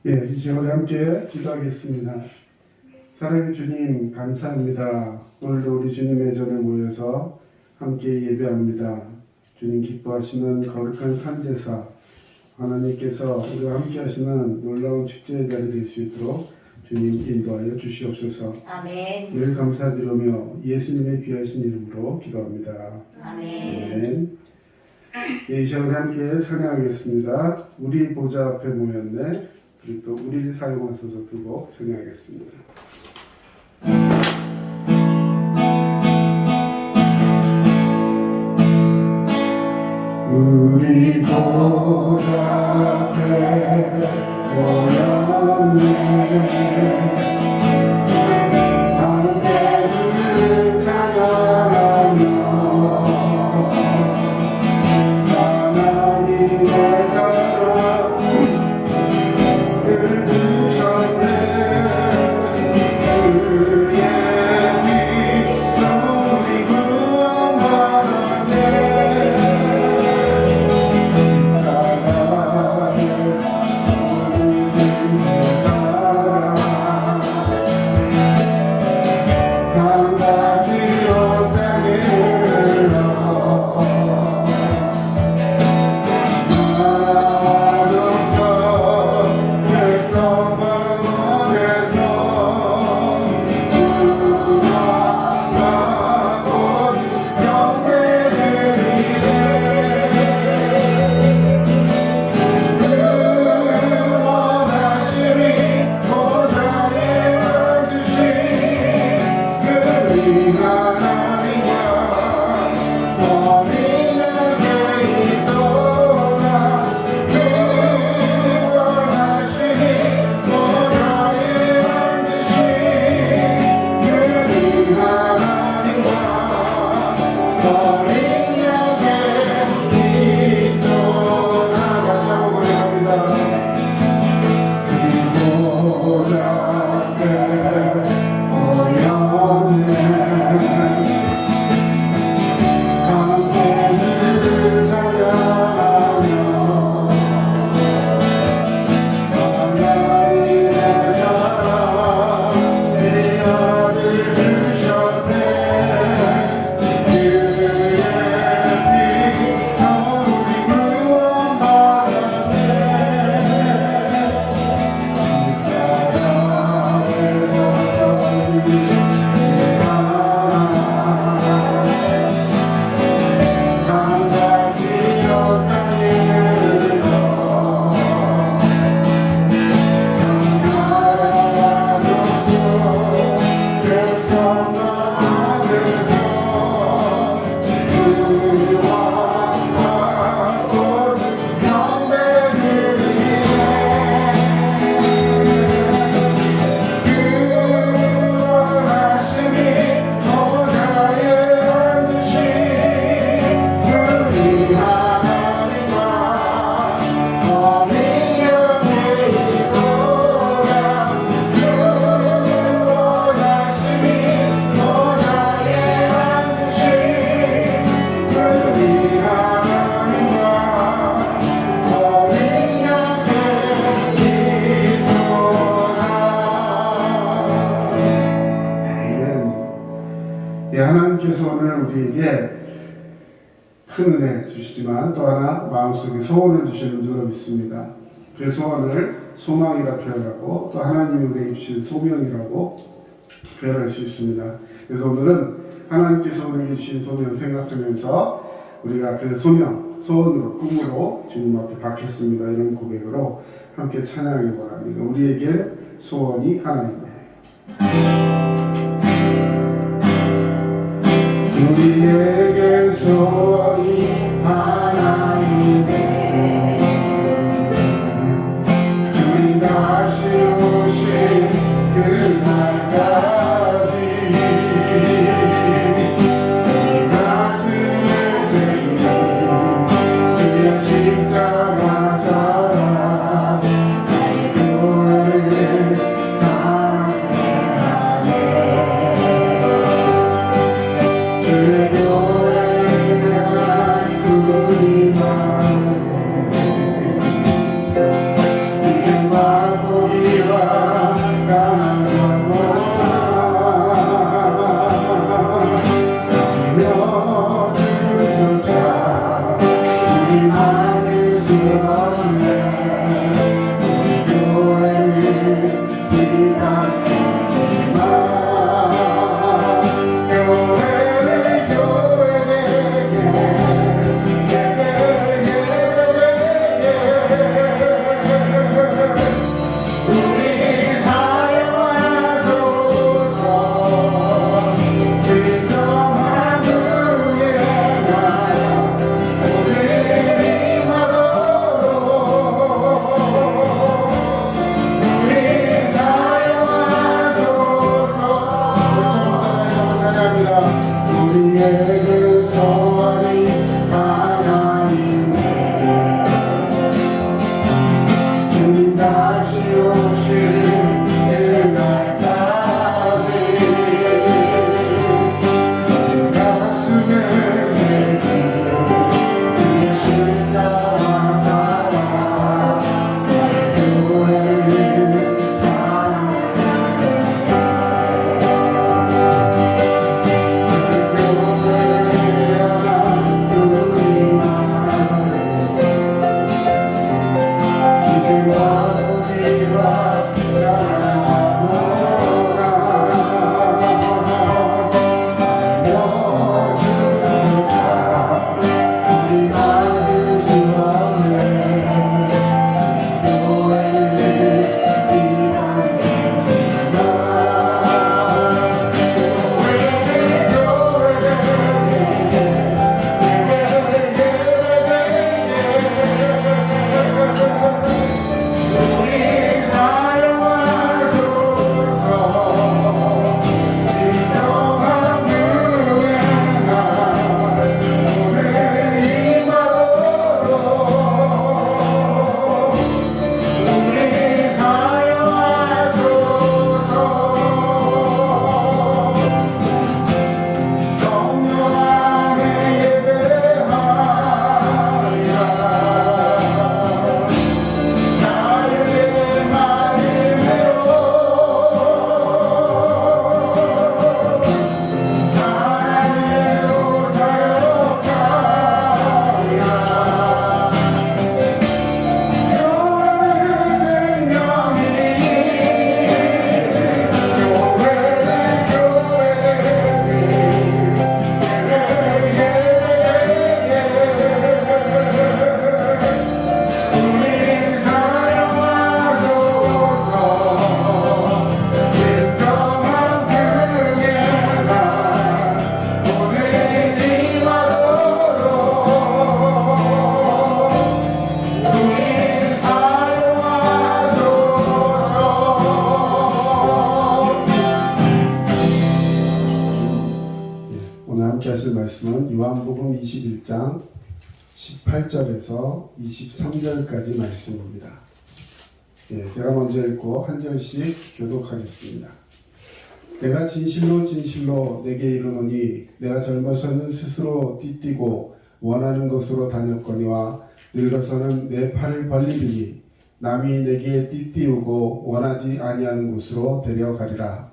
예, 이제 우리 함께 기도하겠습니다. 사랑의 주님, 감사합니다. 오늘도 우리 주님의 전에 모여서 함께 예배합니다. 주님 기뻐하시는 거룩한 산제사, 하나님께서 우리와 함께 하시는 놀라운 축제의 자리 될 수 있도록 주님 인도하여 주시옵소서. 아멘. 늘 감사드리며 예수님의 귀하신 이름으로 기도합니다. 아멘. 예, 이 시간에 함께 찬양하겠습니다. 우리 보좌 앞에 모였네. 그리고 또 우리를 사용하셔서 두 곡 찬양하겠습니다. 우리 보좌 앞에 모였네. 함께 주를 찬양하며 하나님의 사랑 을 주셨네. 그의 피로 우리 구원받았네. 하나님께서 오늘 우리에게 큰 은혜 주시지만 또 하나 마음속에 소원을 주시는 줄로 믿습니다. 그 소원을 소망이라 표현하고 또 하나님이 우리에게 주신 소명이라고 표현할 수 있습니다. 그래서 오늘은 하나님께서 우리에게 주신 소명 생각하면서 우리가 그 소명, 소원으로, 꿈으로 주님 앞에 받겠습니다. 이런 고백으로 함께 찬양하기 바랍니다. 우리에게 소원이 하나입니다. 우리에게 소원이 하나이네. 주님 다시 오신 그날까지 내 가슴에 새긴 주의 십자가 사랑 나의 교회를 사랑해 하네. 우리에게 소원이 하나님의 주님 다시 오실 그날까지 내 가슴에 새긴 그 십자가 사랑 내 교회를 함께 하실 말씀은 요한복음 21장 18절에서 23절까지 말씀입니다. 제가 먼저 읽고 한 절씩 교독하겠습니다. 내가 진실로 진실로 내게 이르노니 내가 젊어서는 스스로 띠띠고 원하는 곳으로 다녔거니와 늙어서는 내 팔을 벌리리니 남이 내게 띠띠우고 원하지 아니하는 곳으로 데려가리라.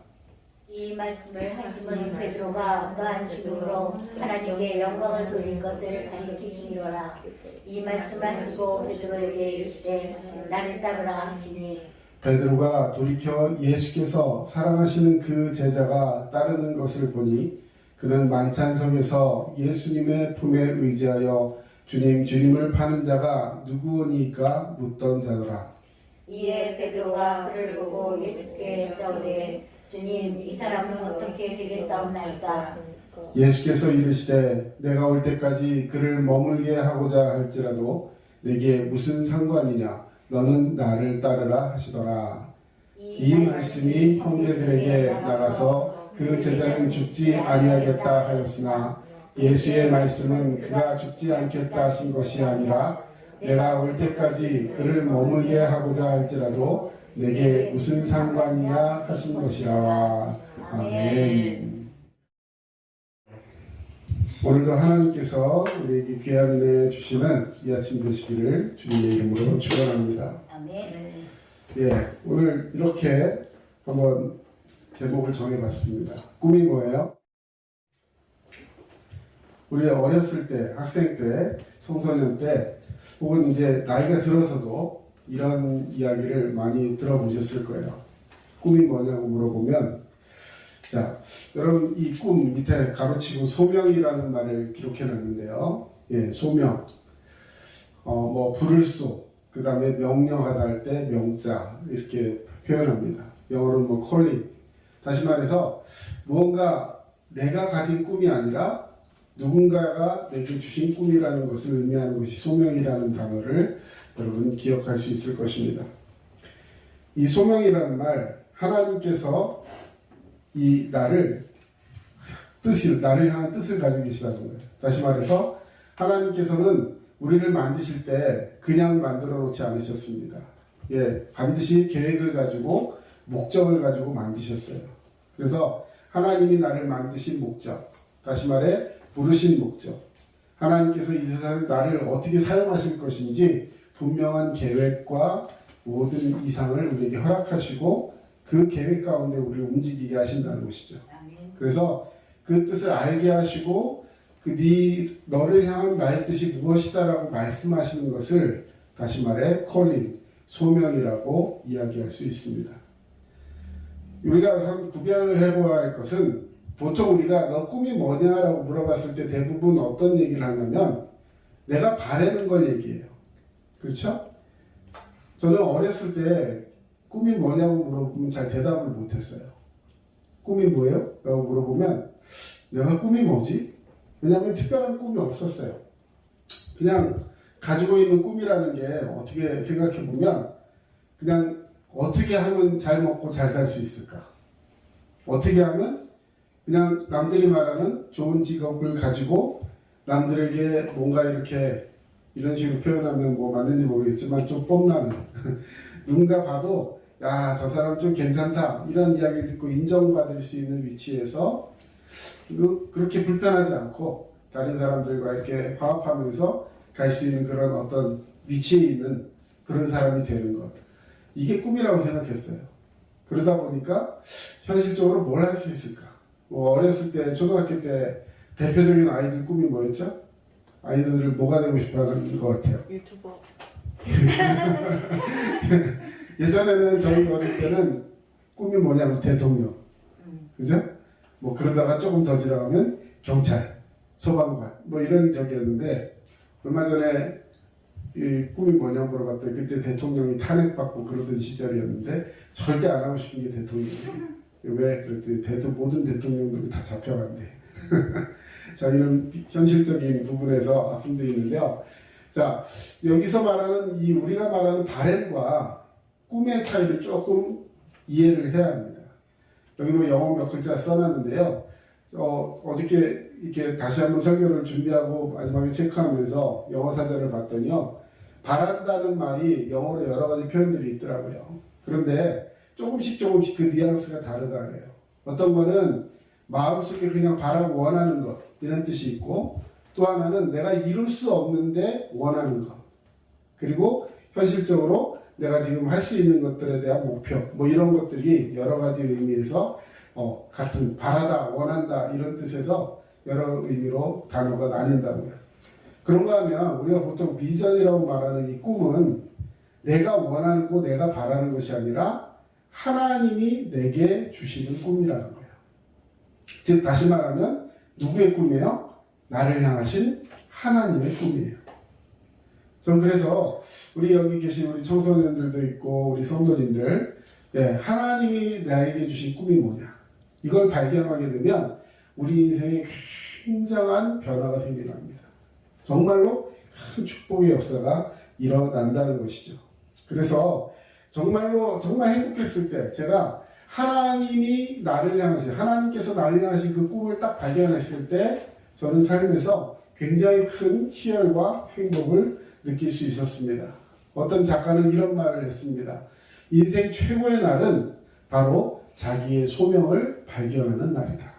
이 말씀을 하시니 베드로가 어떠한 죽음으로 하나님께 영광을 돌릴 것을 가리키시니라. 이 말씀하시고 베드로에게 이르시되 나를 따르라 하시니 베드로가 돌이켜 예수께서 사랑하시는 그 제자가 따르는 것을 보니 그는 만찬석에서 예수님의 품에 의지하여 주님 주님을 파는 자가 누구오니까 묻던 자더라. 이에 베드로가 그를 보고 예수께 여짜오되 주님 이 사람은 어떻게 되겠사옵나이까. 예수께서 이르시되 내가 올 때까지 그를 머물게 하고자 할지라도 내게 무슨 상관이냐 너는 나를 따르라 하시더라. 이 말씀이 형제들에게 나가서 그 제자는 죽지 아니하겠다 하였으나 예수의 말씀은 그가 죽지 않겠다 하신 것이 아니라 내가 올 때까지 그를 머물게 하고자 할지라도 내게 무슨 상관이냐 하신 것이라. 아멘. 오늘도 하나님께서 우리에게 귀한 은혜 주시는 이 아침 되시기를 주님의 이름으로 축원합니다. 아멘. 오늘 이렇게 한번 제목을 정해봤습니다. 꿈이 뭐예요? 우리 어렸을 때, 학생 때, 청소년 때, 혹은 이제 나이가 들어서도 이런 이야기를 많이 들어보셨을 거예요. 꿈이 뭐냐고 물어보면, 자, 여러분 이 꿈 밑에 가로치고 소명이라는 말을 기록해 놨는데요. 소명. 부를소. 그 다음에 명령하다 할 때 명자. 이렇게 표현합니다. 영어로는 calling. 다시 말해서 무언가 내가 가진 꿈이 아니라 누군가가 내게 주신 꿈이라는 것을 의미하는 것이 소명이라는 단어를 여러분 기억할 수 있을 것입니다. 이 소명이라는 말, 하나님께서 이 나를 뜻이 나를 향한 뜻을 가지고 계시다는 거예요. 다시 말해서 하나님께서는 우리를 만드실 때 그냥 만들어 놓지 않으셨습니다. 예, 반드시 계획을 가지고 목적을 가지고 만드셨어요. 그래서 하나님이 나를 만드신 목적, 다시 말해 부르신 목적, 하나님께서 이 세상에 나를 어떻게 사용하실 것인지 분명한 계획과 모든 이상을 우리에게 허락하시고 그 계획 가운데 우리를 움직이게 하신다는 것이죠. 그래서 그 뜻을 알게 하시고 너를 향한 나의 뜻이 무엇이다라고 말씀하시는 것을 다시 말해 calling, 소명이라고 이야기할 수 있습니다. 우리가 한 구별을 해보아야 할 것은 보통 우리가 너 꿈이 뭐냐라고 물어봤을 때 대부분 어떤 얘기를 하냐면 내가 바라는 걸 얘기해요. 그렇죠? 저는 어렸을 때 꿈이 뭐냐고 물어보면 잘 대답을 못했어요. 꿈이 뭐예요? 라고 물어보면 내가 꿈이 뭐지? 왜냐하면 특별한 꿈이 없었어요. 그냥 가지고 있는 꿈이라는 게 어떻게 생각해보면 그냥 어떻게 하면 잘 먹고 잘 살 수 있을까? 어떻게 하면 그냥 남들이 말하는 좋은 직업을 가지고 남들에게 뭔가 이렇게 이런 식으로 표현하면 뭐 맞는지 모르겠지만 좀 뽐나는 누군가 봐도 야, 저 사람 좀 괜찮다 이런 이야기를 듣고 인정받을 수 있는 위치에서 그렇게 불편하지 않고 다른 사람들과 이렇게 화합하면서 갈 수 있는 그런 어떤 위치에 있는 그런 사람이 되는 것, 이게 꿈이라고 생각했어요. 그러다 보니까 현실적으로 뭘 할 수 있을까? 뭐 어렸을 때 초등학교 때 대표적인 아이들 꿈이 뭐였죠? 아이들을 뭐가 되고 싶어 하는 것 같아요? 유튜버. 예전에는 저희 어릴 때는 꿈이 뭐냐면 대통령, 그죠? 뭐 그러다가 조금 더 지나가면 경찰, 소방관, 뭐 이런 적이었는데 얼마 전에 이 꿈이 뭐냐고 물어봤더니 그때 대통령이 탄핵받고 그러던 시절이었는데 절대 안 하고 싶은 게 대통령이에요. 왜? 그랬더니 모든 대통령들이 다 잡혀간대. 자, 이런 현실적인 부분에서 아픔도 있는데요. 자, 여기서 말하는 우리가 말하는 바램과 꿈의 차이를 조금 이해를 해야 합니다. 여기 뭐 영어 몇 글자 써놨는데요. 어저께 이렇게 다시 한번 설교를 준비하고 마지막에 체크하면서 영어 사전을 봤더니요. 바란다는 말이 영어로 여러 가지 표현들이 있더라고요. 그런데 조금씩 그 뉘앙스가 다르다 그래요. 어떤 거는 마음속에 그냥 바라고 원하는 것 이런 뜻이 있고 또 하나는 내가 이룰 수 없는데 원하는 것 그리고 현실적으로 내가 지금 할 수 있는 것들에 대한 목표 뭐 이런 것들이 여러 가지 의미에서 같은 바라다 원한다 이런 뜻에서 여러 의미로 단어가 나뉜다고요. 그런가 하면 우리가 보통 비전이라고 말하는 이 꿈은 내가 원하는 거 내가 바라는 것이 아니라 하나님이 내게 주시는 꿈이라는 거예요. 즉 다시 말하면 누구의 꿈이에요? 나를 향하신 하나님의 꿈이에요. 전 그래서 우리 여기 계신 우리 청소년들도 있고 우리 성도님들 하나님이 나에게 주신 꿈이 뭐냐 이걸 발견하게 되면 우리 인생에 굉장한 변화가 생겨납니다. 정말로 큰 축복의 역사가 일어난다는 것이죠. 그래서 정말 행복했을 때 제가 하나님이 나를 향하신 하나님께서 나를 향하신 그 꿈을 딱 발견했을 때 저는 삶에서 굉장히 큰 희열과 행복을 느낄 수 있었습니다. 어떤 작가는 이런 말을 했습니다. 인생 최고의 날은 바로 자기의 소명을 발견하는 날이다.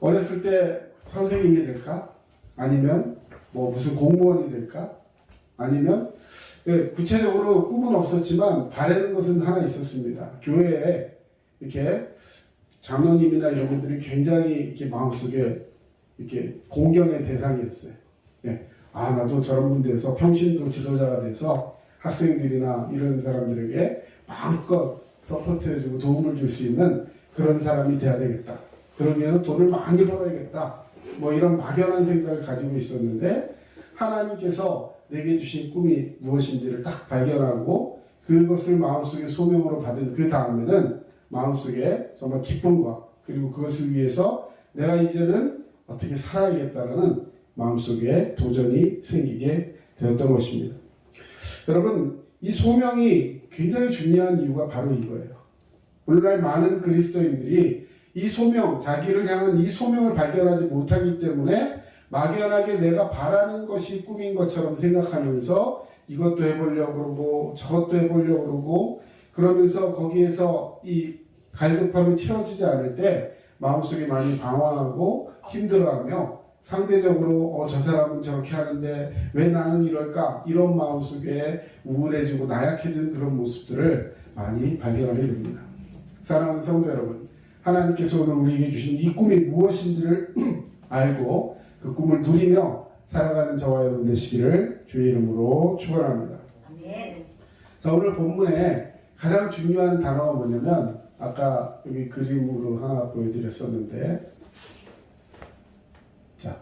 어렸을 때 선생님이 될까? 아니면 뭐 무슨 공무원이 될까? 아니면 구체적으로 꿈은 없었지만 바라는 것은 하나 있었습니다. 교회에 이렇게 장로님이나 이런 분들이 굉장히 이렇게 마음속에 이렇게 공경의 대상이었어요. 나도 저런 분 돼서 평신도 지도자가 돼서 학생들이나 이런 사람들에게 마음껏 서포트해주고 도움을 줄 수 있는 그런 사람이 돼야 되겠다. 그러기 위해서 돈을 많이 벌어야겠다. 뭐 이런 막연한 생각을 가지고 있었는데 하나님께서 내게 주신 꿈이 무엇인지를 딱 발견하고 그것을 마음속에 소명으로 받은 그 다음에는 마음속에 정말 기쁨과 그리고 그것을 위해서 내가 이제는 어떻게 살아야겠다는 마음속에 도전이 생기게 되었던 것입니다. 여러분, 이 소명이 굉장히 중요한 이유가 바로 이거예요. 오늘날 많은 그리스도인들이 이 소명, 자기를 향한 이 소명을 발견하지 못하기 때문에 막연하게 내가 바라는 것이 꿈인 것처럼 생각하면서 이것도 해보려고 그러고 저것도 해보려고 그러고 그러면서 거기에서 이 갈급함이 채워지지 않을 때 마음속에 많이 방황하고 힘들어하며 상대적으로 저 사람은 저렇게 하는데 왜 나는 이럴까? 이런 마음속에 우울해지고 나약해지는 그런 모습들을 많이 발견하게 됩니다. 사랑하는 성도 여러분, 하나님께서 오늘 우리에게 주신 이 꿈이 무엇인지를 알고 그 꿈을 누리며 살아가는 저와 여러분 되시기를 주의 이름으로 축원합니다. 아멘. 자, 오늘 본문에 가장 중요한 단어가 뭐냐면 아까 여기 그림으로 하나 보여드렸었는데 자,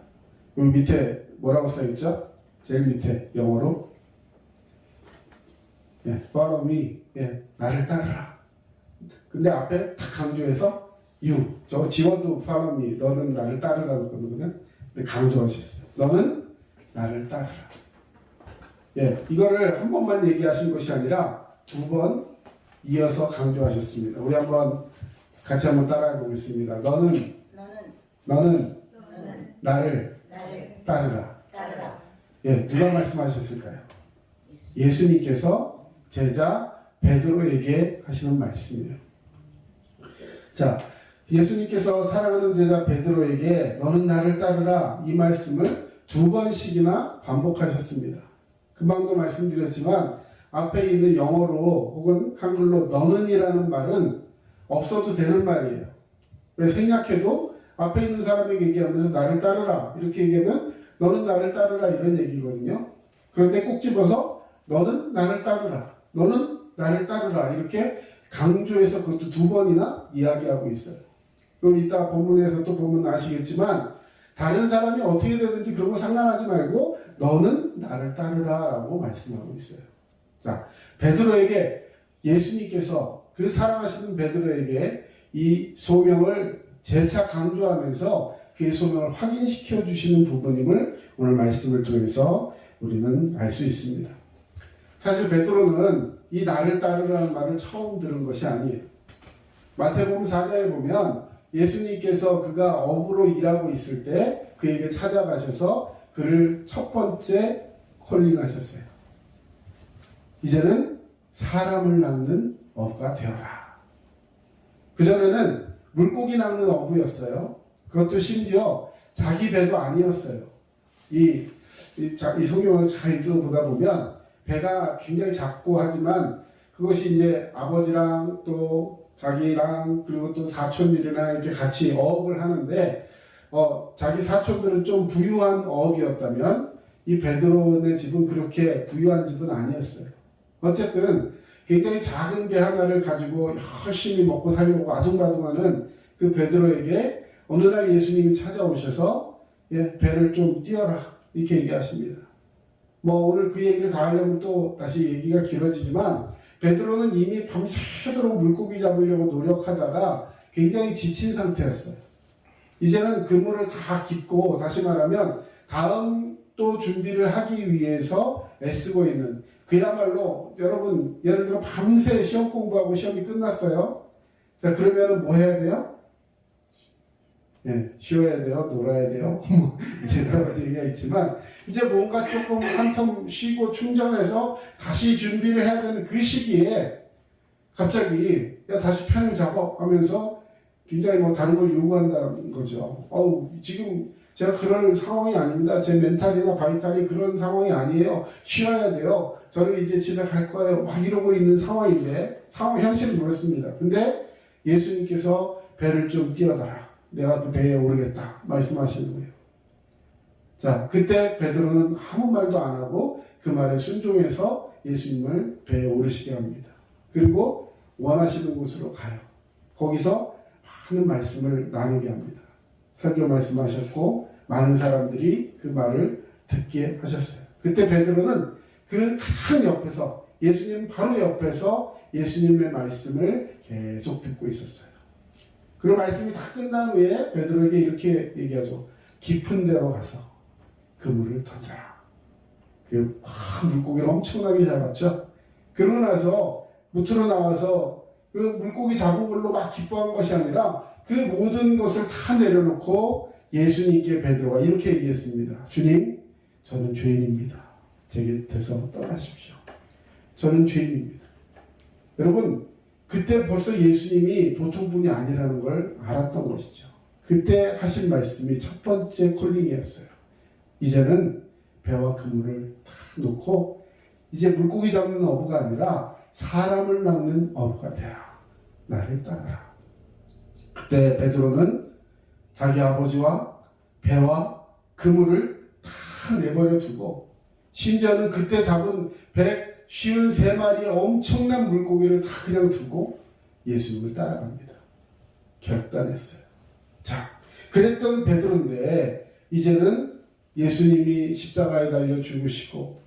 여기 밑에 뭐라고 써있죠? 제일 밑에 영어로 follow me, 나를 따르라. 근데 앞에 딱 강조해서 you, 저 지워도 follow me, 너는 나를 따르라고 그러거든요. 근데 강조하셨어요. 너는 나를 따르라. 이거를 한 번만 얘기하신 것이 아니라 두 번 이어서 강조하셨습니다. 우리 한번 같이 한번 따라해 보겠습니다. 너는 나를 따르라. 누가 말씀하셨을까요? 예수님께서 제자 베드로에게 하시는 말씀이에요. 자, 예수님께서 사랑하는 제자 베드로에게 너는 나를 따르라 이 말씀을 두 번씩이나 반복하셨습니다. 금방도 말씀드렸지만 앞에 있는 영어로 혹은 한글로 너는이라는 말은 없어도 되는 말이에요. 왜 생략해도 앞에 있는 사람에게 얘기하면서 나를 따르라 이렇게 얘기하면 너는 나를 따르라 이런 얘기거든요. 그런데 꼭 집어서 너는 나를 따르라, 너는 나를 따르라 이렇게 강조해서 그것도 두 번이나 이야기하고 있어요. 그럼 이따 본문에서 또 보면 아시겠지만 다른 사람이 어떻게 되든지 그런 거 상관하지 말고 너는 나를 따르라 라고 말씀하고 있어요. 자, 베드로에게 예수님께서 그 사랑하시는 베드로에게 이 소명을 재차 강조하면서 그의 소명을 확인시켜 주시는 부분임을 오늘 말씀을 통해서 우리는 알 수 있습니다. 사실 베드로는 이 나를 따르라는 말을 처음 들은 것이 아니에요. 마태복음 4장에 보면 예수님께서 그가 어부로 일하고 있을 때 그에게 찾아가셔서 그를 첫 번째 콜링하셨어요. 이제는 사람을 낚는 어부가 되어라. 그전에는 물고기 낚는 어부였어요. 그것도 심지어 자기 배도 아니었어요. 이 성경을 잘 읽어보다 보면 배가 굉장히 작고 하지만 그것이 이제 아버지랑 또 자기랑 그리고 또 사촌들이랑 이렇게 같이 어업을 하는데 자기 사촌들은 좀 부유한 어업이었다면 이 베드로네 집은 그렇게 부유한 집은 아니었어요. 어쨌든 굉장히 작은 배 하나를 가지고 열심히 먹고 살려고 아둥바둥하는 그 베드로에게 어느 날 예수님이 찾아오셔서 배를 좀 띄워라 이렇게 얘기하십니다. 오늘 그 얘기를 다 하려면 또 다시 얘기가 길어지지만 베드로는 이미 밤새도록 물고기 잡으려고 노력하다가 굉장히 지친 상태였어요. 이제는 그물을 다 깁고 다시 말하면 다음 또 준비를 하기 위해서 애쓰고 있는 그야말로 여러분 예를 들어 밤새 시험 공부하고 시험이 끝났어요. 자 그러면은 뭐 해야 돼요? 쉬어야 돼요? 놀아야 돼요? 이제 여러 가지 얘기가 있지만 이제 뭔가 조금 한텀 쉬고 충전해서 다시 준비를 해야 되는 그 시기에 갑자기 야 다시 펜을 잡아 하면서 굉장히 다른 걸 요구한다는 거죠. 지금 제가 그럴 상황이 아닙니다. 제 멘탈이나 바이탈이 그런 상황이 아니에요. 쉬어야 돼요. 저는 이제 집에 갈 거예요. 막 이러고 있는 상황인데 현실은 그렇습니다. 근데 예수님께서 배를 좀 띄워달라. 내가 그 배에 오르겠다 말씀하시는 거예요. 자, 그때 베드로는 아무 말도 안 하고 그 말에 순종해서 예수님을 배에 오르시게 합니다. 그리고 원하시는 곳으로 가요. 거기서 많은 말씀을 나누게 합니다. 설교 말씀하셨고 많은 사람들이 그 말을 듣게 하셨어요. 그때 베드로는 그 가장 옆에서 예수님 바로 옆에서 예수님의 말씀을 계속 듣고 있었어요. 그 말씀이 다 끝난 후에 베드로에게 이렇게 얘기하죠. 깊은 데로 가서 그물을 던져라. 그 물고기를 엄청나게 잡았죠. 그러고 나서 무트로 나와서 그 물고기 잡은 걸로 막 기뻐한 것이 아니라 그 모든 것을 다 내려놓고 예수님께 베드로가 이렇게 얘기했습니다. 주님, 저는 죄인입니다. 제 곁에서 떠나십시오. 저는 죄인입니다. 여러분, 그때 벌써 예수님이 보통 분이 아니라는 걸 알았던 것이죠. 그때 하신 말씀이 첫 번째 콜링이었어요. 이제는 배와 그물을 다 놓고 이제 물고기 잡는 어부가 아니라 사람을 낚는 어부가 되라. 나를 따라라. 그때 베드로는 자기 아버지와 배와 그물을 다 내버려 두고 심지어는 그때 잡은 153마리의 엄청난 물고기를 다 그냥 두고 예수님을 따라갑니다. 결단했어요. 자, 그랬던 베드로인데 이제는 예수님이 십자가에 달려 죽으시고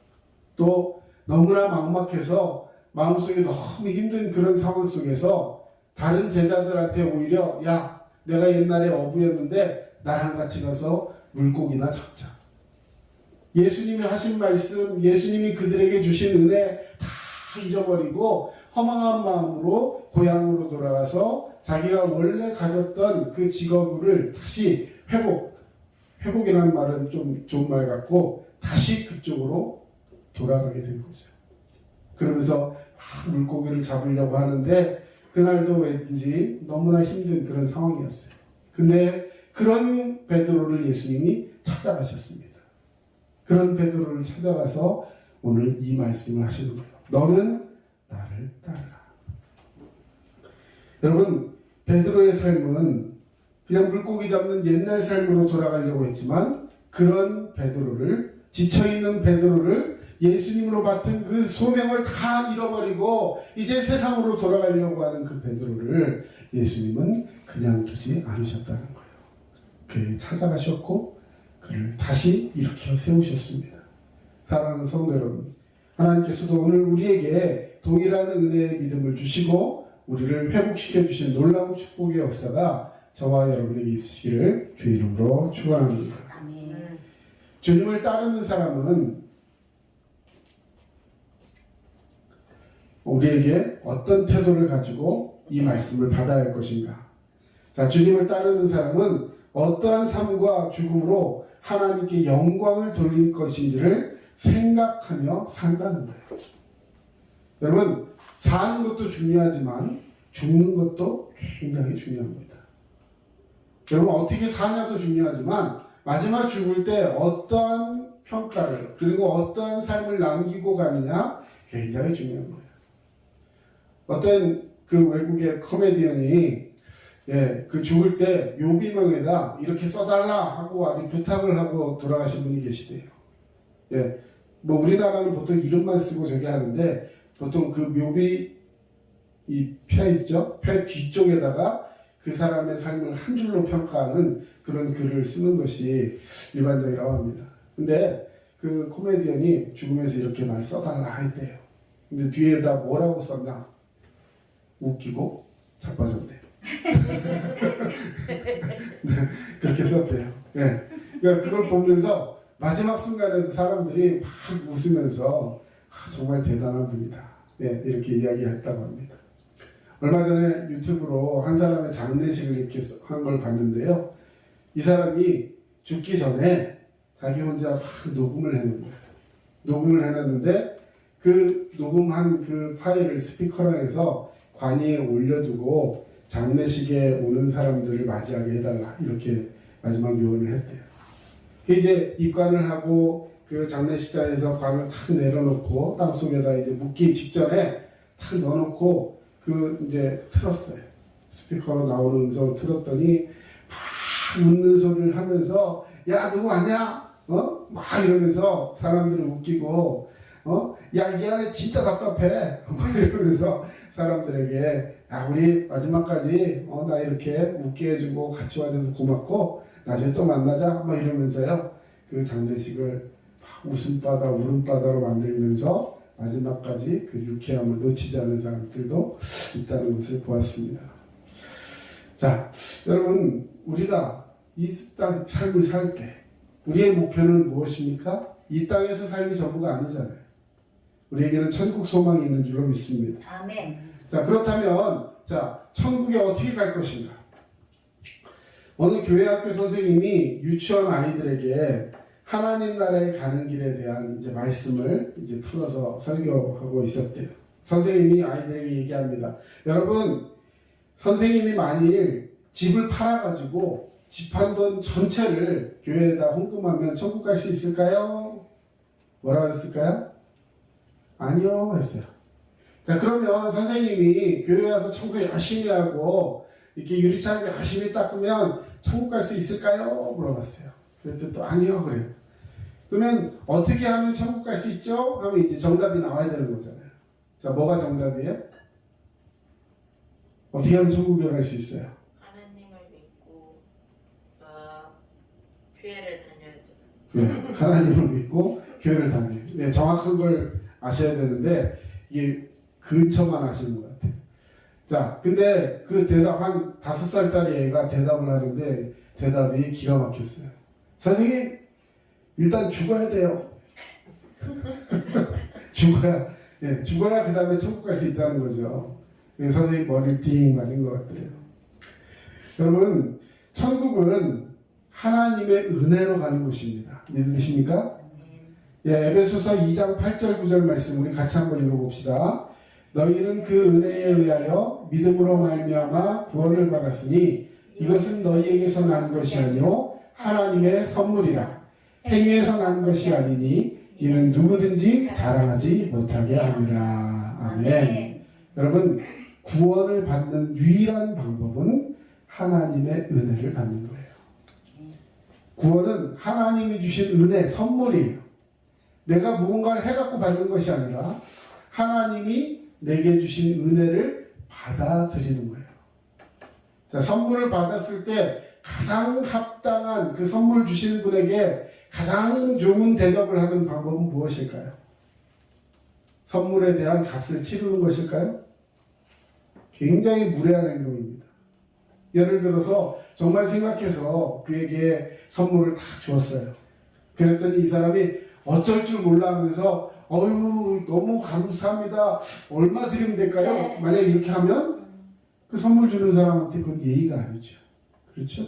또 너무나 막막해서 마음속에 너무 힘든 그런 상황 속에서 다른 제자들한테 오히려 야, 내가 옛날에 어부였는데 나랑 같이 가서 물고기나 잡자. 예수님이 하신 말씀, 예수님이 그들에게 주신 은혜 다 잊어버리고 허망한 마음으로 고향으로 돌아가서 자기가 원래 가졌던 그 직업을 다시 회복이라는 말은 좀 좋은 말 같고 다시 그쪽으로 돌아가게 된 거죠. 그러면서 물고기를 잡으려고 하는데 그날도 왠지 너무나 힘든 그런 상황이었어요. 근데 그런 베드로를 예수님이 찾아가셨습니다. 그런 베드로를 찾아가서 오늘 이 말씀을 하시는 거예요. 너는 나를 따르라. 여러분, 베드로의 삶은 그냥 물고기 잡는 옛날 삶으로 돌아가려고 했지만 그런 베드로를, 지쳐있는 베드로를 예수님으로 맡은 그 소명을 다 잃어버리고 이제 세상으로 돌아가려고 하는 그 베드로를 예수님은 그냥 두지 않으셨다는 거예요. 그에게 찾아가셨고 그를 다시 일으켜 세우셨습니다. 사랑하는 성도 여러분, 하나님께서도 오늘 우리에게 동일한 은혜의 믿음을 주시고 우리를 회복시켜 주신 놀라운 축복의 역사가 저와 여러분에게 있으시기를 주 이름으로 축원합니다. 아멘. 주님을 따르는 사람은 우리에게 어떤 태도를 가지고 이 말씀을 받아야 할 것인가? 자, 주님을 따르는 사람은 어떠한 삶과 죽음으로 하나님께 영광을 돌릴 것인지를 생각하며 산다는 거예요. 여러분, 사는 것도 중요하지만 죽는 것도 굉장히 중요합니다. 여러분, 어떻게 사냐도 중요하지만 마지막 죽을 때 어떠한 평가를 그리고 어떠한 삶을 남기고 가느냐 굉장히 중요한 거예요. 어떤 그 외국의 코미디언이 그 죽을 때 묘비명에다 이렇게 써달라 하고 아주 부탁을 하고 돌아가신 분이 계시대요. 뭐 우리나라는 보통 이름만 쓰고 저기 하는데 보통 그 묘비 이 폐 있죠? 폐 뒤쪽에다가 그 사람의 삶을 한 줄로 평가하는 그런 글을 쓰는 것이 일반적이라고 합니다. 근데 그 코미디언이 죽으면서 이렇게 말 써달라 했대요. 근데 뒤에다 뭐라고 썼나? 웃기고 자빠졌대요. 네, 그렇게 썼대요. 그러니까 그걸 보면서 마지막 순간에도 사람들이 막 웃으면서 정말 대단한 분이다. 이렇게 이야기했다고 합니다. 얼마 전에 유튜브로 한 사람의 장례식을 이렇게 한 걸 봤는데요. 이 사람이 죽기 전에 자기 혼자 막 녹음을 해놓은 거예요. 녹음을 해놨는데 그 녹음한 그 파일을 스피커로 해서 관이에 올려두고 장례식에 오는 사람들을 맞이하게 해달라 이렇게 마지막 요원을 했대요. 이제 입관을 하고 그 장례식장에서 관을 탁 내려놓고 땅속에다 이제 묻기 직전에 탁 넣어놓고 그 이제 틀었어요. 스피커로 나오는 음성을 틀었더니 막 웃는 소리를 하면서 야 누구 왔냐? 막 이러면서 사람들을 웃기고 야 이 안에 진짜 답답해 막 이러면서 사람들에게 야 우리 마지막까지 나 이렇게 웃게 해주고 같이 와줘서 고맙고 나중에 또 만나자 막 이러면서요 그 장례식을 웃음바다 울음바다로 만들면서 마지막까지 그 유쾌함을 놓치지 않은 사람들도 있다는 것을 보았습니다. 자, 여러분 우리가 이 땅 삶을 살 때 우리의 목표는 무엇입니까? 이 땅에서 삶이 전부가 아니잖아요. 우리에게는 천국 소망이 있는 줄로 믿습니다. 아멘. 자, 그렇다면 자, 천국에 어떻게 갈 것인가? 어느 교회학교 선생님이 유치원 아이들에게 하나님 나라에 가는 길에 대한 이제 말씀을 이제 풀어서 설교하고 있었대요. 선생님이 아이들에게 얘기합니다. 여러분, 선생님이 만일 집을 팔아가지고 집 한 돈 전체를 교회에다 헌금하면 천국 갈 수 있을까요? 뭐라 그랬을까요? 아니요 했어요. 자, 그러면 선생님이 교회 와서 청소 열심히 하고 이렇게 유리창 열심히 닦으면 천국 갈 수 있을까요? 물어봤어요. 그랬더니 또 아니요 그래요. 그러면 어떻게 하면 천국 갈 수 있죠? 하면 이제 정답이 나와야 되는 거잖아요. 자, 뭐가 정답이에요? 어떻게 하면 천국에 갈 수 있어요? 하나님을 믿고 교회를 다녀야죠. 네, 하나님을 믿고 교회를 다녀요. 네, 정확한 걸 아셔야 되는데 이게 근처만 아시는 것 같아요. 자, 근데 그 대답 한 5살짜리 애가 대답을 하는데 대답이 기가 막혔어요. 선생님, 일단 죽어야 돼요. 죽어야 그 다음에 천국 갈 수 있다는 거죠. 선생님 머리를 띵 맞은 것 같더래요. 여러분, 천국은 하나님의 은혜로 가는 곳입니다. 믿으십니까? 예, 에베소서 2장 8절 9절 말씀 우리 같이 한번 읽어봅시다. 너희는 그 은혜에 의하여 믿음으로 말미암아 구원을 받았으니 이것은 너희에게서 난 것이 아니요 하나님의 선물이라. 행위에서 난 것이 아니니 이는 누구든지 자랑하지 못하게 함이라. 아멘. 여러분, 구원을 받는 유일한 방법은 하나님의 은혜를 받는 거예요. 구원은 하나님이 주신 은혜, 선물이에요. 내가 무언가를 해갖고 받는 것이 아니라 하나님이 내게 주신 은혜를 받아들이는 거예요. 자, 선물을 받았을 때 가장 합당한 그 선물 주신 분에게 가장 좋은 대접을 하는 방법은 무엇일까요? 선물에 대한 값을 치르는 것일까요? 굉장히 무례한 행동입니다. 예를 들어서 정말 생각해서 그에게 선물을 다 주었어요. 그랬더니 이 사람이 어쩔 줄 몰라 하면서 어휴 너무 감사합니다. 얼마 드리면 될까요? 만약에 이렇게 하면 그 선물 주는 사람한테 그건 예의가 아니죠. 그렇죠?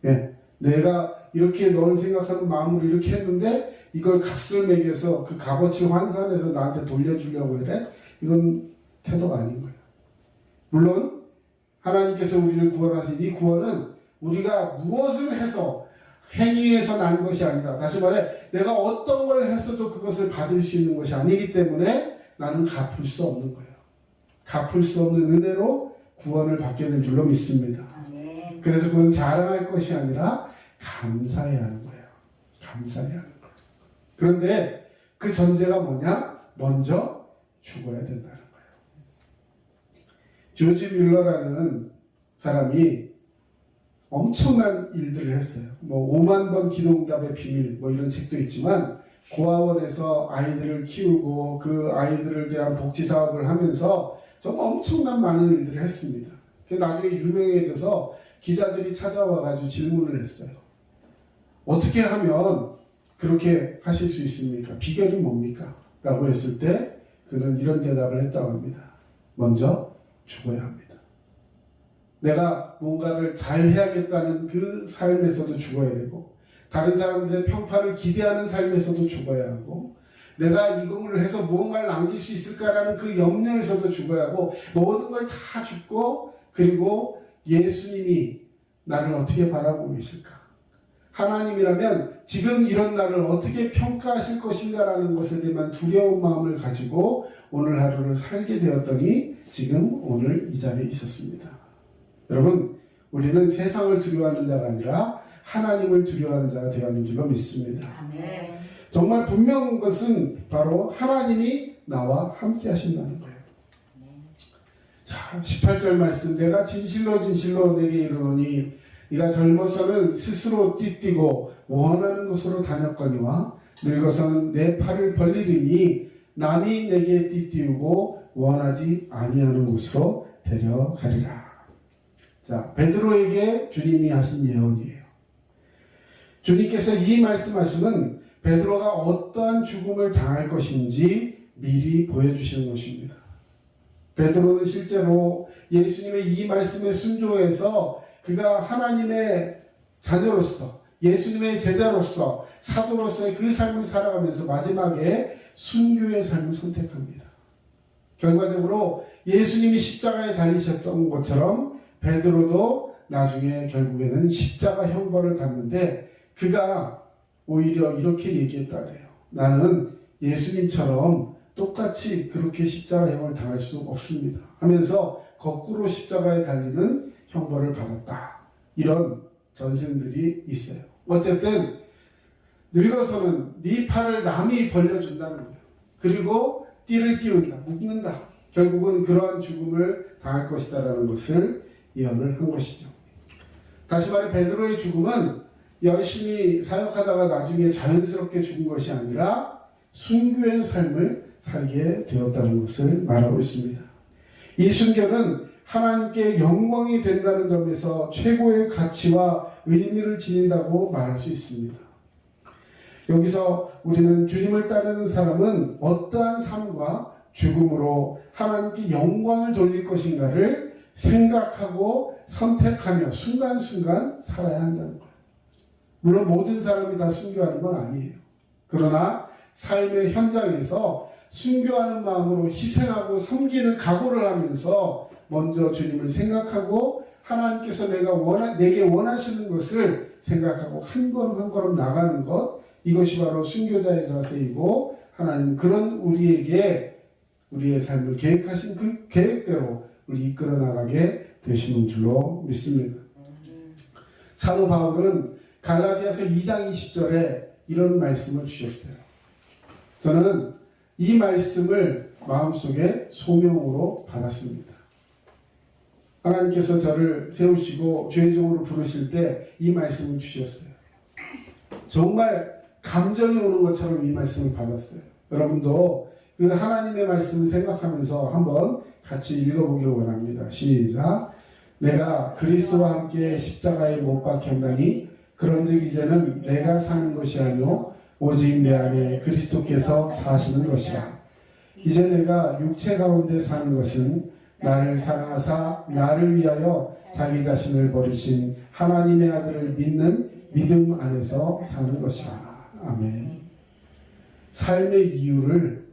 예. 내가 이렇게 널 생각하는 마음으로 이렇게 했는데 이걸 값을 매겨서 그 값어치 환산해서 나한테 돌려주려고 이래? 이건 태도가 아닌 거예요. 물론 하나님께서 우리를 구원하신 이 구원은 우리가 무엇을 해서 행위에서 난 것이 아니다. 다시 말해 내가 어떤 걸 했어도 그것을 받을 수 있는 것이 아니기 때문에 나는 갚을 수 없는 거예요. 갚을 수 없는 은혜로 구원을 받게 된 줄로 믿습니다. 그래서 그건 자랑할 것이 아니라 감사해야 하는 거예요. 감사해야 하는 거예요. 그런데 그 전제가 뭐냐? 먼저 죽어야 된다는 거예요. 조지 뮬러라는 사람이 엄청난 일들을 했어요. 5만 번 기도응답의 비밀 이런 책도 있지만 고아원에서 아이들을 키우고 그 아이들을 대한 복지 사업을 하면서 정말 엄청난 많은 일들을 했습니다. 나중에 유명해져서 기자들이 찾아와가지고 질문을 했어요. 어떻게 하면 그렇게 하실 수 있습니까? 비결이 뭡니까? 라고 했을 때 그는 이런 대답을 했다고 합니다. 먼저 죽어야 합니다. 내가 뭔가를 잘 해야겠다는 그 삶에서도 죽어야 되고 다른 사람들의 평판을 기대하는 삶에서도 죽어야 하고 내가 이걸 해서 무언가를 남길 수 있을까라는 그 염려에서도 죽어야 하고 모든 걸 다 죽고 그리고 예수님이 나를 어떻게 바라보고 계실까? 하나님이라면 지금 이런 나를 어떻게 평가하실 것인가라는 것에 대한 두려운 마음을 가지고 오늘 하루를 살게 되었더니 지금 오늘 이 자리에 있었습니다. 여러분, 우리는 세상을 두려워하는 자가 아니라 하나님을 두려워하는 자가 되어야 하는 줄로 믿습니다. 아멘. 정말 분명한 것은 바로 하나님이 나와 함께 하신다는 거예요. 자, 18절 말씀. 내가 진실로 진실로 내게 이르노니 네가 젊어서는 스스로 띠뛰고 원하는 곳으로 다녔거니와 늙어서는 내 팔을 벌리리니 남이 내게 띠띠우고 원하지 아니하는 곳으로 데려가리라. 자, 베드로에게 주님이 하신 예언이에요. 주님께서 이 말씀하심은 베드로가 어떠한 죽음을 당할 것인지 미리 보여주시는 것입니다. 베드로는 실제로 예수님의 이 말씀에 순종해서 그가 하나님의 자녀로서 예수님의 제자로서 사도로서의 그 삶을 살아가면서 마지막에 순교의 삶을 선택합니다. 결과적으로 예수님이 십자가에 달리셨던 것처럼 베드로도 나중에 결국에는 십자가 형벌을 받는데 그가 오히려 이렇게 얘기했다 그래요. 나는 예수님처럼 똑같이 그렇게 십자가형을 당할 수 없습니다 하면서 거꾸로 십자가에 달리는 형벌을 받았다. 이런 전생들이 있어요. 어쨌든 늙어서는 네 팔을 남이 벌려준다는 거예요. 그리고 띠를 띄운다, 묶는다. 결국은 그러한 죽음을 당할 것이다라는 것을 예언을 한 것이죠. 다시 말해 베드로의 죽음은 열심히 사역하다가 나중에 자연스럽게 죽은 것이 아니라 순교의 삶을 살게 되었다는 것을 말하고 있습니다. 이 순교는 하나님께 영광이 된다는 점에서 최고의 가치와 의미를 지닌다고 말할 수 있습니다. 여기서 우리는 주님을 따르는 사람은 어떠한 삶과 죽음으로 하나님께 영광을 돌릴 것인가를 생각하고 선택하며 순간순간 살아야 한다는 거예요. 물론 모든 사람이 다 순교하는 건 아니에요. 그러나 삶의 현장에서 순교하는 마음으로 희생하고 섬기는 각오를 하면서 먼저 주님을 생각하고 하나님께서 내게 원하시는 것을 생각하고 한 걸음 한 걸음 나가는 것, 이것이 바로 순교자의 자세이고 하나님 그런 우리에게 우리의 삶을 계획하신 그 계획대로 우리 이끌어 나가게 되시는 줄로 믿습니다. 사도 바울은 갈라디아서 2장 20절에 이런 말씀을 주셨어요. 저는 이 말씀을 마음속에 소명으로 받았습니다. 하나님께서 저를 세우시고 죄종으로 부르실 때 이 말씀을 주셨어요. 정말 감정이 오는 것처럼 이 말씀을 받았어요. 여러분도 그 하나님의 말씀을 생각하면서 한번 같이 읽어보기를 원합니다. 시작. 내가 그리스도와 함께 십자가에 못 박혔나니 그런즉 이제는 내가 사는 것이 아니요 오직 내 안에 그리스도께서 사시는 것이라. 이제 내가 육체 가운데 사는 것은 나를 사랑하사 나를 위하여 자기 자신을 버리신 하나님의 아들을 믿는 믿음 안에서 사는 것이라. 아멘. 삶의 이유를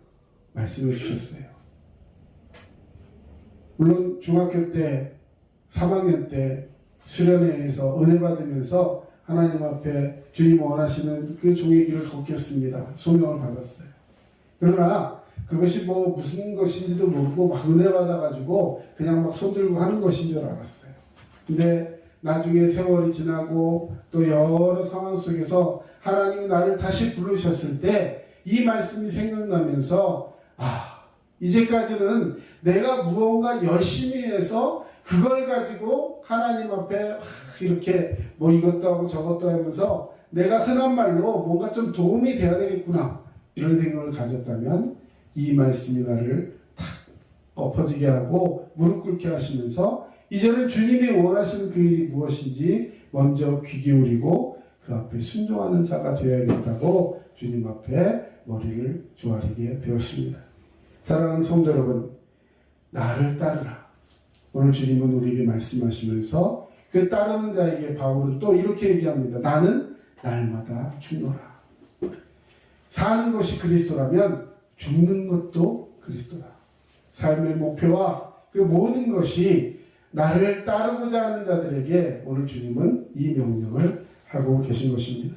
말씀해 주셨어요. 물론 중학교 때 3학년 때 수련회에서 은혜 받으면서 하나님 앞에 주님 원하시는 그 종의 길을 걷겠습니다. 소명을 받았어요. 그러나 그것이 뭐 무슨 것인지도 모르고 막 은혜 받아가지고 그냥 막 손들고 하는 것인 줄 알았어요. 근데 나중에 세월이 지나고 또 여러 상황 속에서 하나님이 나를 다시 부르셨을 때 이 말씀이 생각나면서 이제까지는 내가 무언가 열심히 해서 그걸 가지고 하나님 앞에 이렇게 뭐 이것도 하고 저것도 하면서 내가 흔한 말로 뭔가 좀 도움이 돼야 되겠구나 이런 생각을 가졌다면 이 말씀이 나를 탁 엎어지게 하고 무릎 꿇게 하시면서 이제는 주님이 원하시는 그 일이 무엇인지 먼저 귀 기울이고 그 앞에 순종하는 자가 되어야겠다고 주님 앞에 머리를 조아리게 되었습니다. 사랑하는 성도 여러분, 나를 따르라. 오늘 주님은 우리에게 말씀하시면서 그 따르는 자에게 바울은 또 이렇게 얘기합니다. 나는 날마다 죽노라. 사는 것이 그리스도라면 죽는 것도 그리스도다. 삶의 목표와 그 모든 것이 나를 따르고자 하는 자들에게 오늘 주님은 이 명령을 하고 계신 것입니다.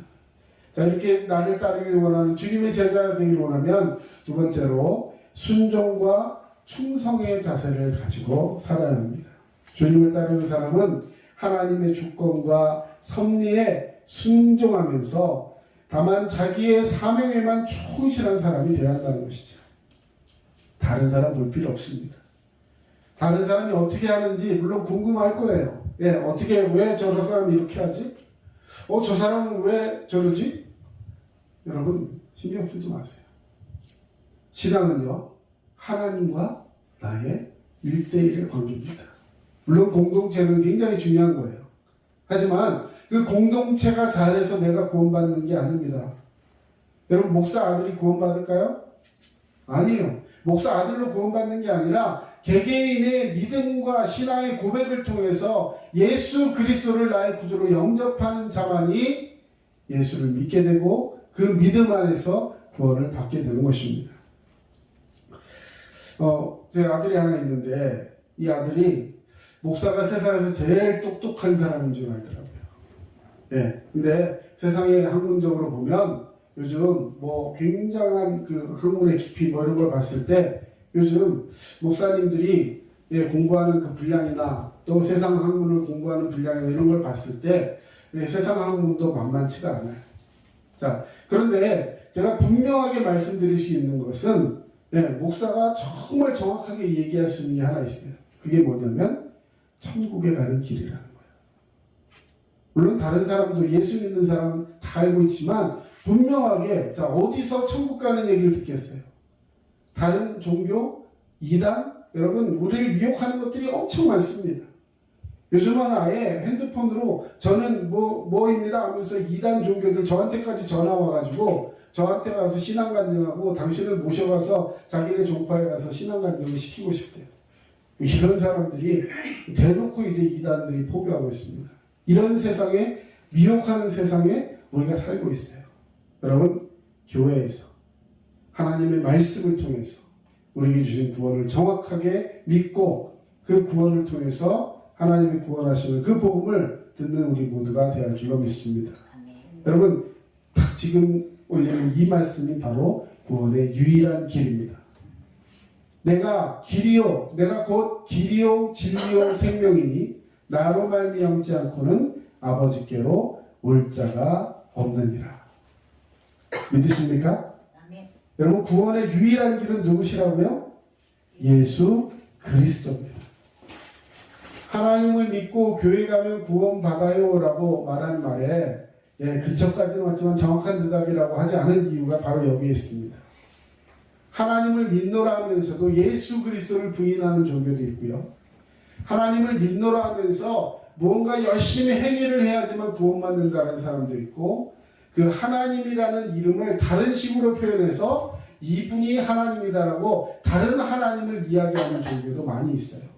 자, 이렇게 나를 따르길 원하는 주님의 제자가 되길 원하면 두 번째로 순종과 충성의 자세를 가지고 살아야 합니다. 주님을 따르는 사람은 하나님의 주권과 섭리에 순종하면서 다만 자기의 사명에만 충실한 사람이 되어야 한다는 것이죠. 다른 사람 볼 필요 없습니다. 다른 사람이 어떻게 하는지 물론 궁금할 거예요. 왜 저런 사람이 이렇게 하지? 저 사람은 왜 저러지? 여러분 신경 쓰지 마세요. 신앙은요 하나님과 나의 1대1의 관계입니다. 물론 공동체는 굉장히 중요한 거예요. 하지만 그 공동체가 잘해서 내가 구원받는 게 아닙니다. 여러분 목사 아들이 구원받을까요? 아니에요. 목사 아들로 구원받는 게 아니라 개개인의 믿음과 신앙의 고백을 통해서 예수 그리스도를 나의 구주로 영접하는 자만이 예수를 믿게 되고 그 믿음 안에서 구원을 받게 되는 것입니다. 제 아들이 하나 있는데 이 아들이 목사가 세상에서 제일 똑똑한 사람인 줄 알더라고요. 예. 근데 세상에 학문적으로 보면 요즘 뭐 굉장한 그 학문의 깊이 뭐 이런 걸 봤을 때 요즘 목사님들이 공부하는 그 분량이나 또 세상 학문을 공부하는 분량이나 이런 걸 봤을 때 세상 학문도 만만치가 않아요. 자, 그런데 제가 분명하게 말씀드릴 수 있는 것은 목사가 정말 정확하게 얘기할 수 있는 게 하나 있어요. 그게 뭐냐면 천국에 가는 길이라는 거예요. 물론 다른 사람도 예수 믿는 사람 다 알고 있지만 분명하게 자 어디서 천국 가는 얘기를 듣겠어요. 다른 종교, 이단, 여러분 우리를 미혹하는 것들이 엄청 많습니다. 요즘은 아예 핸드폰으로 저는 뭐입니다 하면서 이단 종교들 저한테까지 전화 와가지고 저한테 가서 신앙간증하고 당신을 모셔가서 자기네 종파에 가서 신앙간증을 시키고 싶대요. 이런 사람들이 대놓고 이제 이단들이 포교하고 있습니다. 이런 세상에 미혹하는 세상에 우리가 살고 있어요. 여러분 교회에서 하나님의 말씀을 통해서 우리에게 주신 구원을 정확하게 믿고 그 구원을 통해서 하나님의 구원하시는 그 복음을 듣는 우리 모두가 되어야 할 줄로 믿습니다. 여러분 지금 올리는 이 말씀이 바로 구원의 유일한 길입니다. 내가 길이요 내가 곧 길이요 진리요 생명이니 나로 말미암지 않고는 아버지께로 올 자가 없느니라. 믿으십니까? 아멘. 여러분 구원의 유일한 길은 누구시라고요? 예수 그리스도입니다. 하나님을 믿고 교회 가면 구원 받아요 라고 말한 말에 근처까지는 왔지만 정확한 대답이라고 하지 않은 이유가 바로 여기에 있습니다. 하나님을 믿노라 하면서도 예수 그리스도를 부인하는 종교도 있고요. 하나님을 믿노라 하면서 뭔가 열심히 행위를 해야지만 구원받는다는 사람도 있고 그 하나님이라는 이름을 다른 식으로 표현해서 이분이 하나님이다라고 다른 하나님을 이야기하는 종교도 많이 있어요.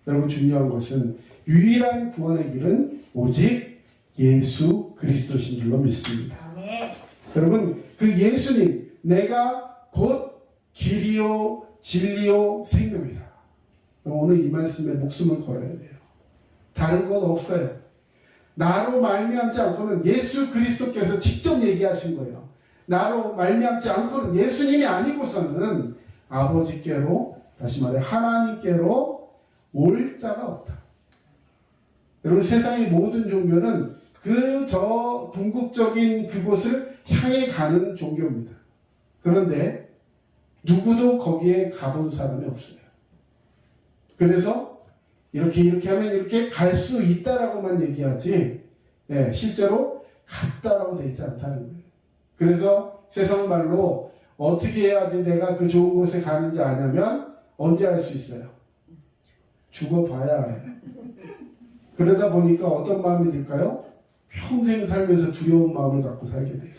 여러분 중요한 것은 유일한 구원의 길은 오직 예수 그리스도신 줄로 믿습니다. 아멘. 여러분 그 예수님 내가 곧 길이요 진리요 생명이다. 오늘 이 말씀에 목숨을 걸어야 돼요. 다른 것 없어요. 나로 말미암지 않고는 예수 그리스도께서 직접 얘기하신 거예요. 나로 말미암지 않고는 예수님이 아니고서는 아버지께로 다시 말해 하나님께로 올 자가 없다. 여러분 세상의 모든 종교는 저 궁극적인 그곳을 향해 가는 종교입니다. 그런데 누구도 거기에 가본 사람이 없어요. 그래서 이렇게 하면 이렇게 갈 수 있다라고만 얘기하지 실제로 갔다라고 되어 있지 않다는 거예요. 그래서 세상 말로 어떻게 해야지 내가 그 좋은 곳에 가는지 아냐면 언제 알 수 있어요? 죽어봐야 알아요. 그러다 보니까 어떤 마음이 들까요? 평생 살면서 두려운 마음을 갖고 살게 돼요.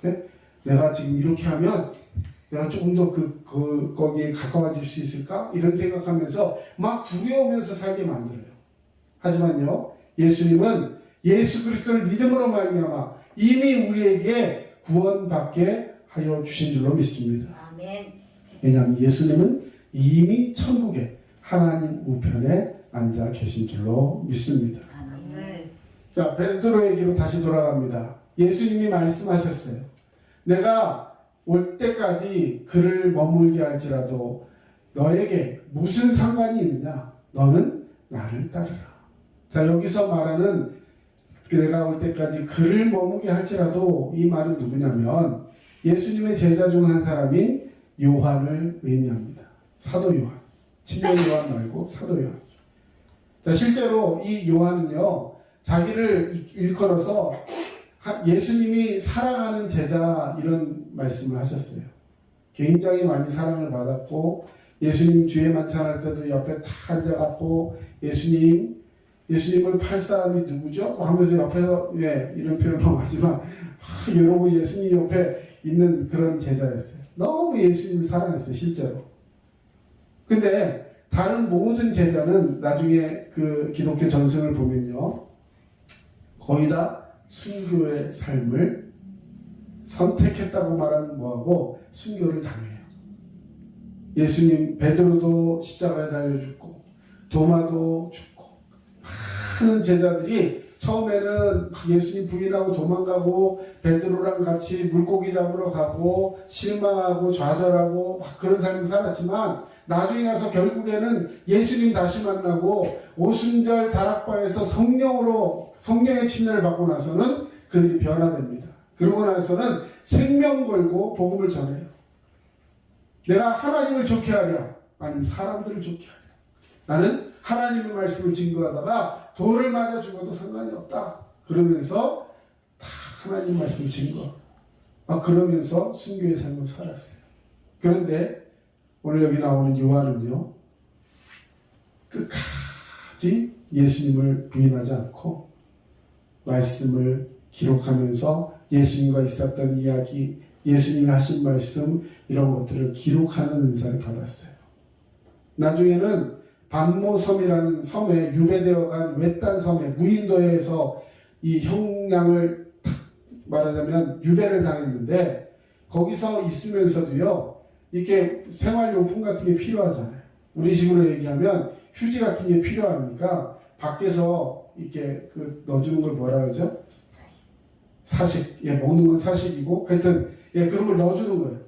네? 내가 지금 이렇게 하면 내가 조금 더 거기에 가까워질 수 있을까? 이런 생각하면서 막 두려우면서 살게 만들어요. 하지만요, 예수님은 예수 그리스도를 믿음으로 말미암아 이미 우리에게 구원받게 하여 주신 줄로 믿습니다. 아멘. 왜냐하면 예수님은 이미 천국에 하나님 우편에 앉아 계신 줄로 믿습니다. 아멘. 자, 베드로에게로 다시 돌아갑니다. 예수님이 말씀하셨어요. 내가 올 때까지 그를 머물게 할지라도 너에게 무슨 상관이 있느냐? 너는 나를 따르라. 자, 여기서 말하는 내가 올 때까지 그를 머물게 할지라도 이 말은 누구냐면 예수님의 제자 중 한 사람인 요한을 의미합니다. 사도 요한. 친면 요한 말고 사도 요한. 자, 실제로 이 요한은요, 자기를 일컬어서 예수님이 사랑하는 제자 이런 말씀을 하셨어요. 굉장히 많이 사랑을 받았고 예수님 주에 만찬할 때도 옆에 다 앉아갖고 예수님을 팔 사람이 누구죠? 하면서 옆에서 이런 표현만 하지만 여러분 예수님 옆에 있는 그런 제자였어요. 너무 예수님을 사랑했어요. 실제로. 근데 다른 모든 제자는 나중에 그 기독교 전승을 보면요, 거의 다 순교의 삶을 선택했다고 말하면 뭐하고 순교를 당해요. 예수님, 베드로도 십자가에 달려 죽고 도마도 죽고 많은 제자들이 처음에는 막 예수님 부인하고 도망가고 베드로랑 같이 물고기 잡으러 가고 실망하고 좌절하고 막 그런 삶을 살았지만 나중에 가서 결국에는 예수님 다시 만나고 오순절 다락방에서 성령의 침례를 받고 나서는 그들이 변화됩니다. 그러고 나서는 생명 걸고 복음을 전해요. 내가 하나님을 좋게 하랴 아니면 사람들을 좋게 하랴. 나는 하나님의 말씀을 증거하다가 돌을 맞아 죽어도 상관이 없다. 그러면서 다 하나님 말씀을 증거. 그러면서 순교의 삶을 살았어요. 그런데 오늘 여기 나오는 요한은요, 끝까지 예수님을 부인하지 않고 말씀을 기록하면서 예수님과 있었던 이야기, 예수님이 하신 말씀 이런 것들을 기록하는 은사를 받았어요. 나중에는 반모섬이라는 섬에 유배되어 간 외딴 섬에 무인도에서 이 형량을 말하자면 유배를 당했는데 거기서 있으면서도요, 이렇게 생활용품 같은 게 필요하잖아요. 우리식으로 얘기하면 휴지 같은 게 필요하니까 밖에서 이렇게 넣어주는 걸 뭐라 그러죠? 사식. 예, 먹는 건 사식이고 하여튼 그런 걸 넣어주는 거예요.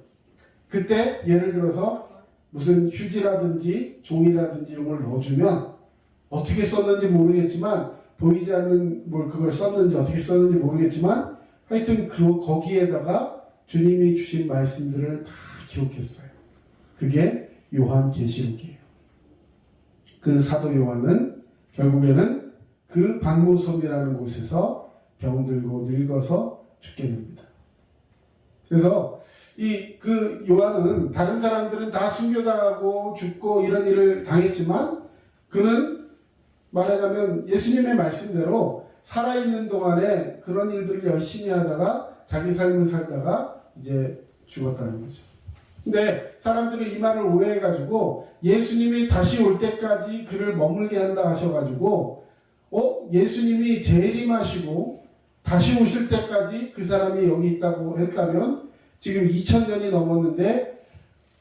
그때 예를 들어서 무슨 휴지라든지 종이라든지 이런 걸 넣어주면 어떻게 썼는지 모르겠지만 보이지 않는 뭘 그걸 썼는지 어떻게 썼는지 모르겠지만 하여튼 거기에다가 주님이 주신 말씀들을 다 기록했어요. 그게 요한계시록이에요. 그 사도 요한은 결국에는 그 반모섬이라는 곳에서 병들고 늙어서 죽게 됩니다. 그래서 그 요한은 다른 사람들은 다 순교당하고 죽고 이런 일을 당했지만 그는 말하자면 예수님의 말씀대로 살아있는 동안에 그런 일들을 열심히 하다가 자기 삶을 살다가 이제 죽었다는 거죠. 근데 사람들은 이 말을 오해해가지고 예수님이 다시 올 때까지 그를 머물게 한다 하셔가지고 예수님이 재림하시고 다시 오실 때까지 그 사람이 여기 있다고 했다면 지금 2000년이 넘었는데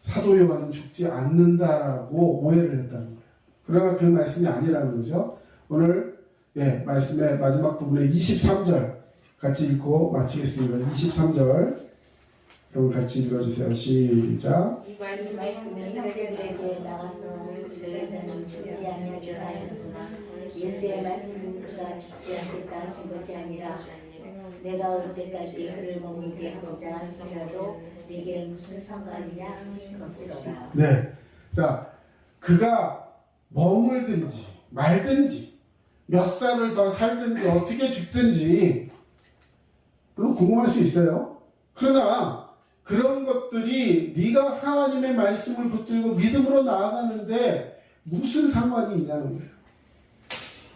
사도 요한은 죽지 않는다라고 오해를 했다는 거예요. 그러나 그 말씀이 아니라는 거죠. 오늘 말씀의 마지막 부분에 23절 같이 읽고 마치겠습니다. 23절 그럼 같이 읽어주세요. 시작. 이 말씀은 그들에게 나가서 그들에게는 죽지 아니하리라 하였으나 예수의 말씀은 그가 죽지 않겠다 하신 것이 아니라 내가 올 때까지 그를 머물게 하고자 할지라도 네게 무슨 상관이냐 하신 것이로라. 네. 자, 그가 머물든지 말든지 몇 살을 더 살든지 어떻게 죽든지 물론 궁금할 수 있어요. 그러나 그런 것들이 네가 하나님의 말씀을 붙들고 믿음으로 나아가는데 무슨 상관이 있냐는 거예요.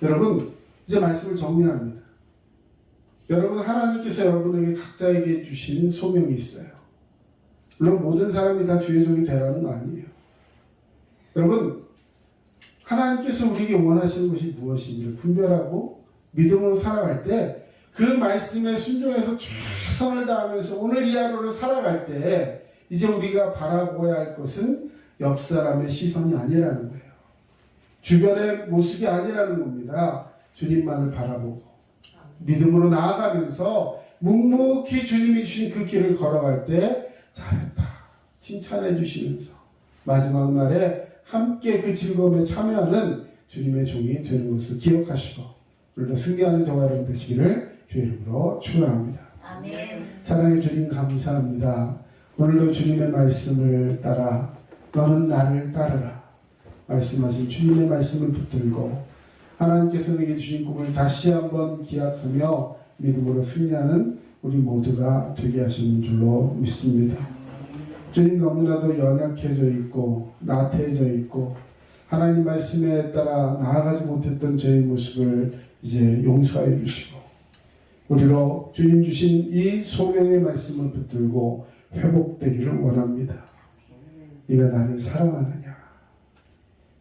여러분, 이제 말씀을 정리합니다. 여러분, 하나님께서 여러분에게 각자에게 주신 소명이 있어요. 물론 모든 사람이 다 주의 종이 되라는 거 아니에요. 여러분, 하나님께서 우리에게 원하시는 것이 무엇인지를 분별하고 믿음으로 살아갈 때 그 말씀에 순종해서 최선을 다하면서 오늘 이 하루를 살아갈 때 이제 우리가 바라보아야 할 것은 옆 사람의 시선이 아니라는 거예요. 주변의 모습이 아니라는 겁니다. 주님만을 바라보고 믿음으로 나아가면서 묵묵히 주님이 주신 그 길을 걸어갈 때 잘했다 칭찬해 주시면서 마지막 날에 함께 그 즐거움에 참여하는 주님의 종이 되는 것을 기억하시고 오늘도 승리하는 저와 여러분 되시기를 주의 이름으로 축원합니다. 아멘. 사랑의 주님 감사합니다. 오늘도 주님의 말씀을 따라 너는 나를 따르라 말씀하신 주님의 말씀을 붙들고 하나님께서 내게 주신 꿈을 다시 한번 기약하며 믿음으로 승리하는 우리 모두가 되게 하시는 줄로 믿습니다. 주님 너무나도 연약해져 있고 나태해져 있고 하나님 말씀에 따라 나아가지 못했던 저의 모습을 이제 용서해 주시고 우리로 주님 주신 이 소명의 말씀을 붙들고 회복되기를 원합니다. 네가 나를 사랑하느냐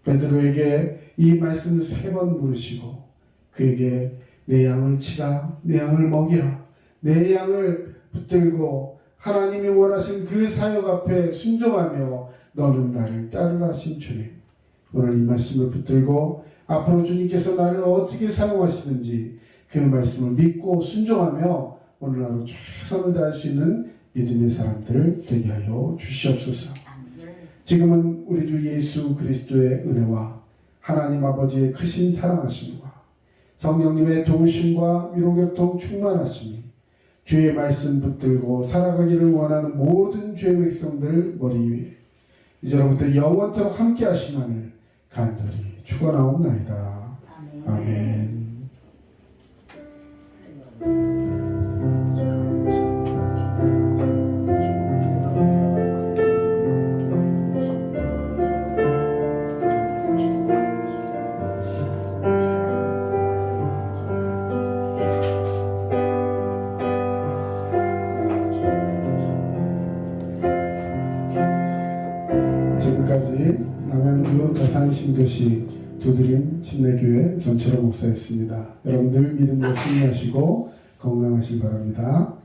베드로에게 이 말씀을 3번 물으시고 그에게 내 양을 치라, 내 양을 먹이라, 내 양을 붙들고 하나님이 원하신 그 사역 앞에 순종하며 너는 나를 따르라 하신 주님, 오늘 이 말씀을 붙들고 앞으로 주님께서 나를 어떻게 사용하시든지 그 말씀을 믿고 순종하며 오늘 하루 최선을 다할 수 있는 믿음의 사람들 되게 하여 주시옵소서. 지금은 우리 주 예수 그리스도의 은혜와 하나님 아버지의 크신 사랑하심과 성령님의 도우심과 위로교통 충만하심이 주의 말씀 붙들고 살아가기를 원하는 모든 주의 백성들 머리 위에 이제로부터 영원토록 함께 하시만을 간절히 축원하옵나이다. 아멘. 지금까지 남양주 대산신도시 두드림 침례교회 전철호 목사였습니다. 여러분 늘 믿음으로 승리하시고 건강하시기 바랍니다.